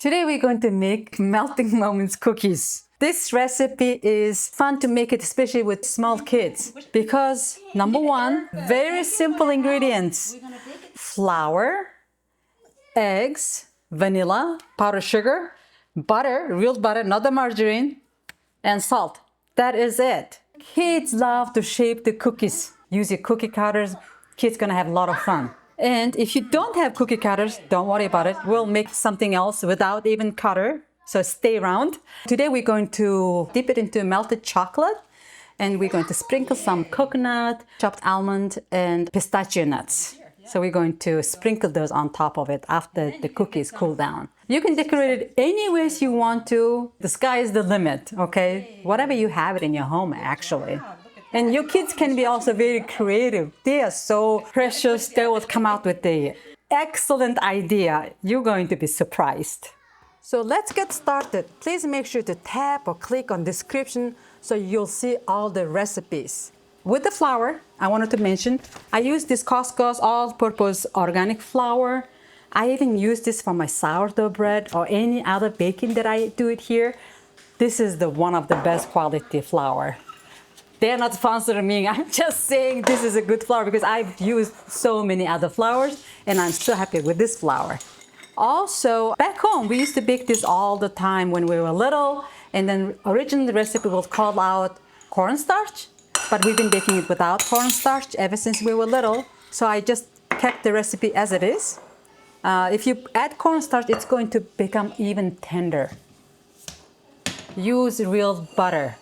Today we're going to make melting moments cookies. This recipe is fun to make it, especially with small kids, because number one, very simple ingredients: flour, eggs, vanilla, powdered sugar, butter, real butter, not the margarine, and salt. That is it. Kids love to shape the cookies. Use your cookie cutters. Kids gonna have a lot of fun. And if you don't have cookie cutters, don't worry about it. We'll make something else without even cutter. So stay around. Today we're going to dip it into melted chocolate, and we're going to sprinkle some coconut, chopped almond, and pistachio nuts. So we're going to sprinkle those on top of it after the cookies cool down. You can decorate it any ways you want to. The sky is the limit, okay? Whatever you have it in your home, actually. And your kids can be also very creative. They are so precious. They will come out with the excellent idea. You're going to be surprised. So let's get started. Please make sure to tap or click on description so you'll see all the recipes. With the flour, I wanted to mention, I use this Costco's all-purpose organic flour. I even use this for my sourdough bread or any other baking that I do it here. This is one of the best quality flour. They're not sponsoring me. I'm just saying this is a good flour because I've used so many other flours and I'm so happy with this flour. Also, back home, we used to bake this all the time when we were little. And then originally the recipe was called out cornstarch, but we've been baking it without cornstarch ever since we were little. So I just kept the recipe as it is. If you add cornstarch, it's going to become even tender. Use real butter.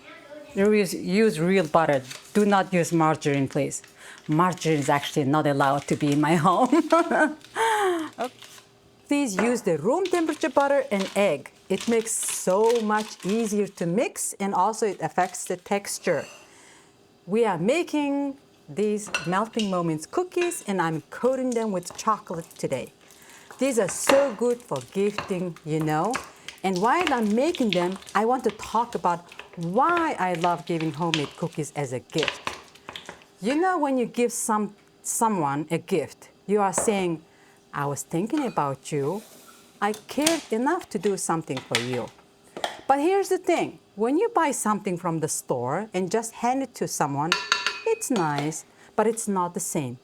Use real butter. Do not use margarine, please. Margarine is actually not allowed to be in my home. Okay. Please use the room temperature butter and egg. It makes so much easier to mix, and also it affects the texture. We are making these melting moments cookies, and I'm coating them with chocolate today. These are so good for gifting, you know. And while I'm making them, I want to talk about why I love giving homemade cookies as a gift. You know, when you give someone a gift, you are saying, I was thinking about you. I cared enough to do something for you. But here's the thing. When you buy something from the store and just hand it to someone, it's nice, but it's not the same.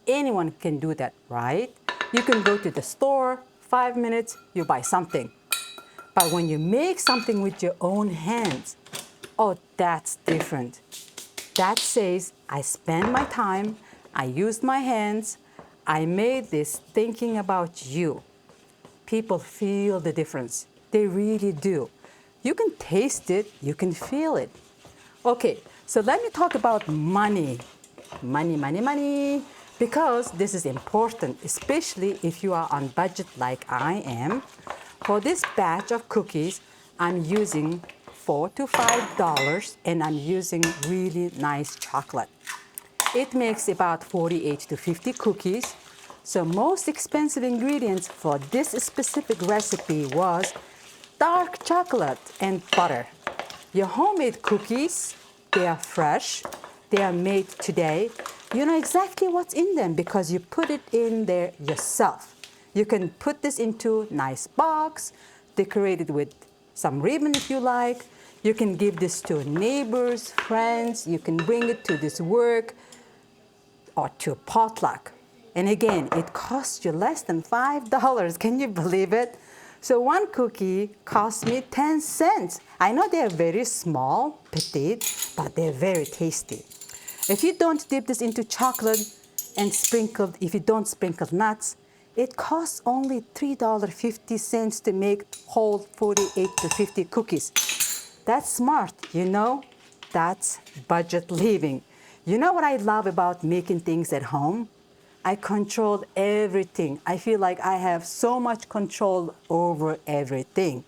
Anyone can do that, right? You can go to the store, 5 minutes, you buy something. But when you make something with your own hands, oh, that's different. That says, I spent my time, I used my hands, I made this thinking about you. People feel the difference. They really do. You can taste it, you can feel it. Okay, so let me talk about money. Money, money, money. Because this is important, especially if you are on budget like I am. For this batch of cookies, I'm using $4 to $5, and I'm using really nice chocolate. It makes about 48 to 50 cookies. So most expensive ingredients for this specific recipe was dark chocolate and butter. Your homemade cookies, they are fresh, they are made today. You know exactly what's in them because you put it in there yourself. You can put this into a nice box, decorate it with some ribbon if you like. You can give this to neighbors, friends. You can bring it to this work or to a potluck. And again, it costs you less than $5. Can you believe it? So one cookie cost me 10 cents. I know they're very small, petite, but they're very tasty. If you don't dip this into chocolate and if you don't sprinkle nuts, it costs only $3.50 to make whole 48 to 50 cookies. That's smart, you know? That's budget living. You know what I love about making things at home? I control everything. I feel like I have so much control over everything.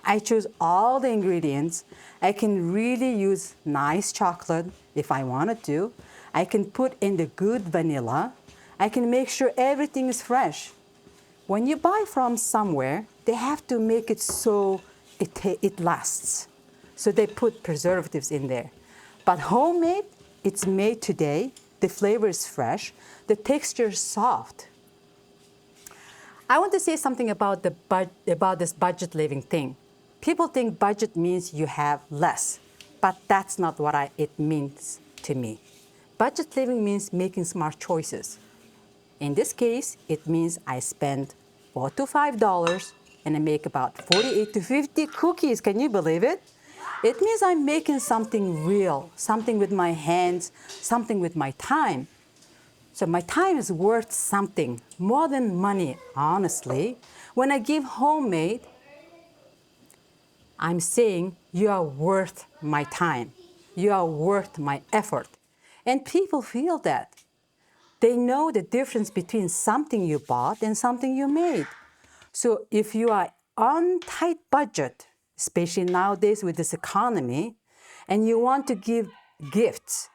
I choose all the ingredients. I can really use nice chocolate if I wanted to. I can put in the good vanilla. I can make sure everything is fresh. When you buy from somewhere, they have to make it so it lasts. So they put preservatives in there. But homemade, it's made today. The flavor is fresh. The texture is soft. I want to say something about about this budget living thing. People think budget means you have less, but that's not what it means to me. Budget living means making smart choices. In this case, it means I spend $4 to $5 and I make about 48 to 50 cookies. Can you believe it? It means I'm making something real, something with my hands, something with my time. So my time is worth something more than money, honestly. When I give homemade, I'm saying you are worth my time. You are worth my effort. And people feel that. They know the difference between something you bought and something you made. So if you are on tight budget, especially nowadays with this economy, and you want to give gifts,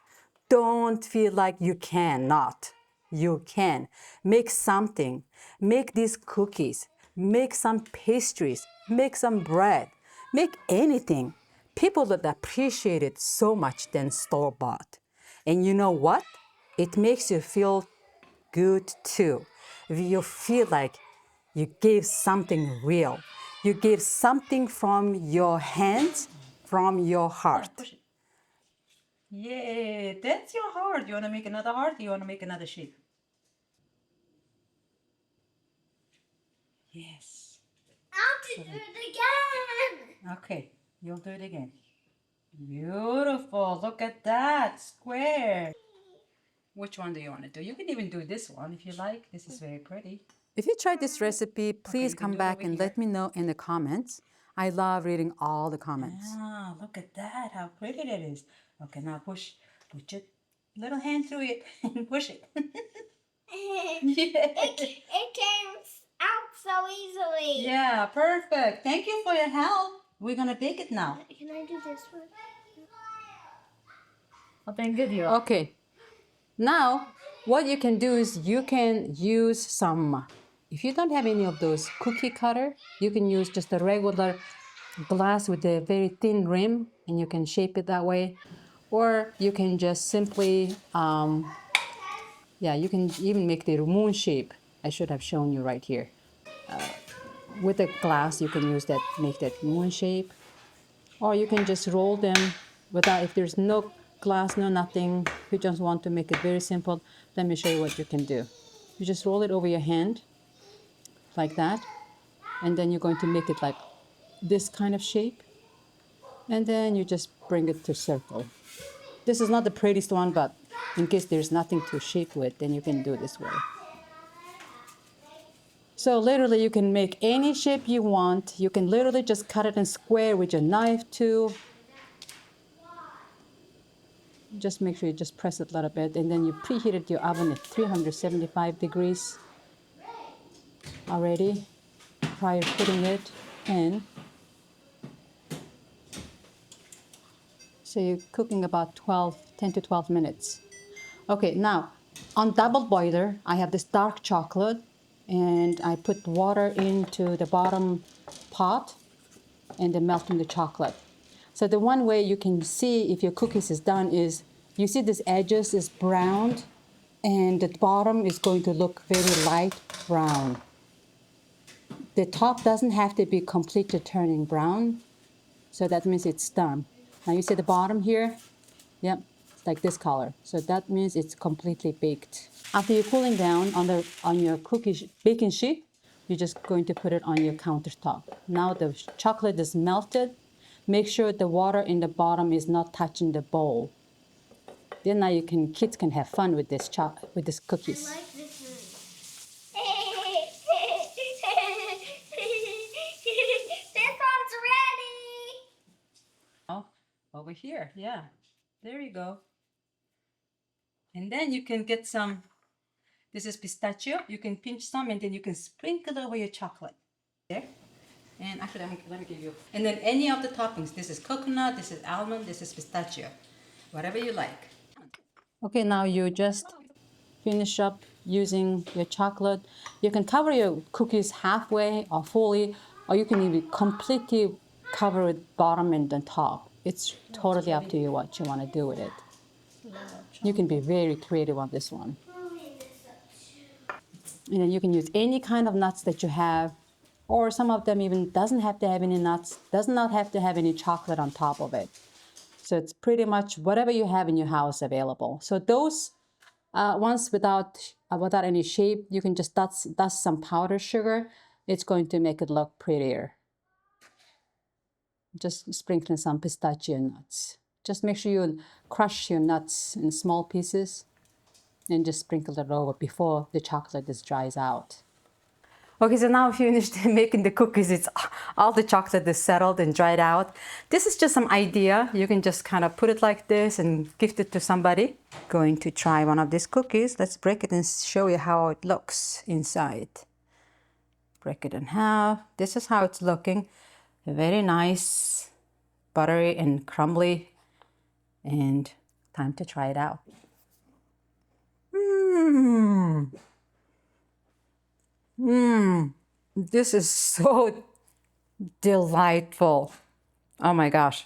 don't feel like you cannot. You can. Make something. Make these cookies. Make some pastries. Make some bread. Make anything. People would appreciate it so much than store-bought. And you know what? It makes you feel good too. You feel like you gave something real. You gave something from your hands, from your heart. Push it. Yeah, that's your heart. You want to make another heart? You want to make another shape? Yes. I'll do it again. Okay, you'll do it again. Beautiful. Look at that. Square. Which one do you want to do? You can even do this one if you like. This is very pretty. If you tried this recipe, please come back and let me know in the comments. I love reading all the comments. Ah, look at that. How pretty that is. Okay, now push your little hand through it and push it. It came out so easily. Yeah, perfect. Thank you for your help. We're going to bake it now. Can I do this one? Okay. Now, what you can do is you can use some, if you don't have any of those cookie cutter, you can use just a regular glass with a very thin rim and you can shape it that way. Or you can just simply, you can even make the moon shape. I should have shown you right here. With a glass, you can use that, make that moon shape. Or you can just roll them without, if there's no glass, no nothing, you just want to make it very simple, let me show you what you can do. You just roll it over your hand, like that, and then you're going to make it like this kind of shape, and then you just bring it to circle. This is not the prettiest one, but in case there's nothing to shape with, then you can do this way. So literally you can make any shape you want. You can literally just cut it in square with your knife too. Just make sure you just press it a little bit, and then you preheated your oven at 375 degrees already prior to putting it in. So you're cooking about 10 to 12 minutes. Okay, now on double boiler, I have this dark chocolate, and I put water into the bottom pot and then melting the chocolate. So the one way you can see if your cookies is done is, you see this edges is browned and the bottom is going to look very light brown. The top doesn't have to be completely turning brown, so that means it's done. Now you see the bottom here? Yep, it's like this color. So that means it's completely baked. After you're cooling down on your baking sheet, you're just going to put it on your countertop. Now the chocolate is melted. Make sure the water in the bottom is not touching the bowl. Then now kids can have fun with this cookies. I like this one. This one's ready. Oh, over here, yeah. There you go. And then you can get some, this is pistachio. You can pinch some and then you can sprinkle over your chocolate. There. And actually, let me give you. And then any of the toppings. This is coconut, this is almond, this is pistachio. Whatever you like. Okay, now you just finish up using your chocolate. You can cover your cookies halfway or fully, or you can even completely cover it bottom and the top. It's totally up to you what you want to do with it. You can be very creative on this one. And then you can use any kind of nuts that you have, or some of them even doesn't have to have any nuts, does not have to have any chocolate on top of it. So it's pretty much whatever you have in your house available. So those ones without any shape, you can just dust some powdered sugar. It's going to make it look prettier. Just sprinkling some pistachio nuts. Just make sure you crush your nuts in small pieces and just sprinkle it over before the chocolate just dries out. Okay, so now finished making the cookies. It's all the chocolate is settled and dried out. This is just some idea. You can just kind of put it like this and gift it to somebody. Going to try one of these cookies. Let's break it and show you how it looks inside. Break it in half. This is how it's looking. Very nice, buttery and crumbly. And time to try it out. This is so delightful. Oh my gosh.